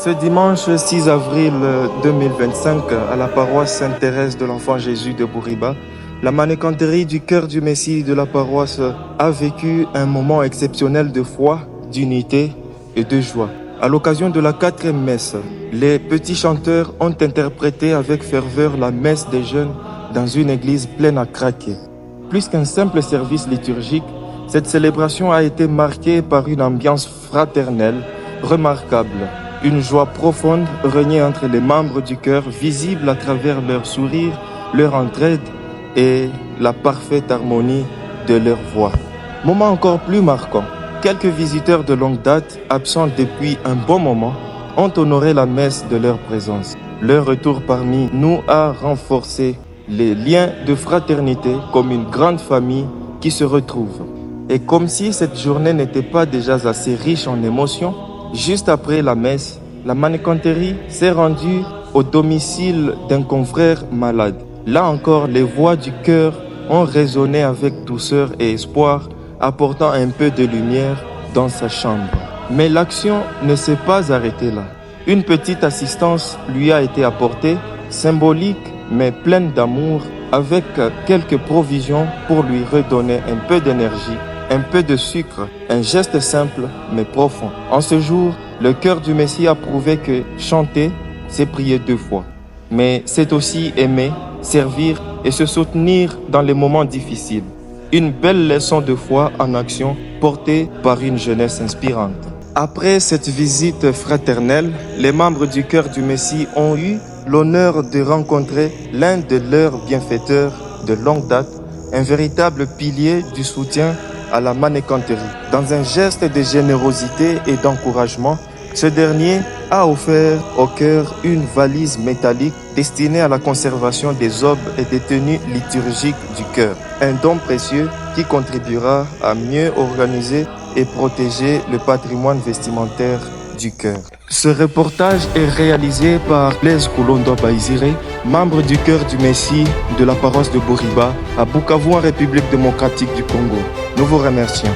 Ce dimanche 6 avril 2025, à la paroisse Sainte-Thérèse de l'Enfant Jésus de Bouriba, la manécanterie du cœur du Messie de la paroisse a vécu un moment exceptionnel de foi, d'unité et de joie. À l'occasion de la 4e messe, les petits chanteurs ont interprété avec ferveur la messe des jeunes dans une église pleine à craquer. Plus qu'un simple service liturgique, cette célébration a été marquée par une ambiance fraternelle remarquable. Une joie profonde régnait entre les membres du chœur, visible à travers leur sourire, leur entraide et la parfaite harmonie de leur voix. Moment encore plus marquant, quelques visiteurs de longue date, absents depuis un bon moment, ont honoré la messe de leur présence. Leur retour parmi nous a renforcé les liens de fraternité comme une grande famille qui se retrouve. Et comme si cette journée n'était pas déjà assez riche en émotions, juste après la messe, la manécanterie s'est rendue au domicile d'un confrère malade. Là encore, les voix du cœur ont résonné avec douceur et espoir, apportant un peu de lumière dans sa chambre. Mais l'action ne s'est pas arrêtée là. Une petite assistance lui a été apportée, symbolique mais pleine d'amour, avec quelques provisions pour lui redonner un peu d'énergie, un peu de sucre, un geste simple mais profond. En ce jour, le cœur du Messie a prouvé que chanter, c'est prier 2 fois. Mais c'est aussi aimer, servir et se soutenir dans les moments difficiles. Une belle leçon de foi en action portée par une jeunesse inspirante. Après cette visite fraternelle, les membres du cœur du Messie ont eu l'honneur de rencontrer l'un de leurs bienfaiteurs de longue date, un véritable pilier du soutien à la manécanterie. Dans un geste de générosité et d'encouragement, ce dernier a offert au chœur une valise métallique destinée à la conservation des aubes et des tenues liturgiques du chœur. Un don précieux qui contribuera à mieux organiser et protéger le patrimoine vestimentaire du chœur. Ce reportage est réalisé par Blaise Koulondo Baizire, membre du cœur du Messie de la paroisse de Bouriba à Bukavu en République démocratique du Congo. Nous vous remercions.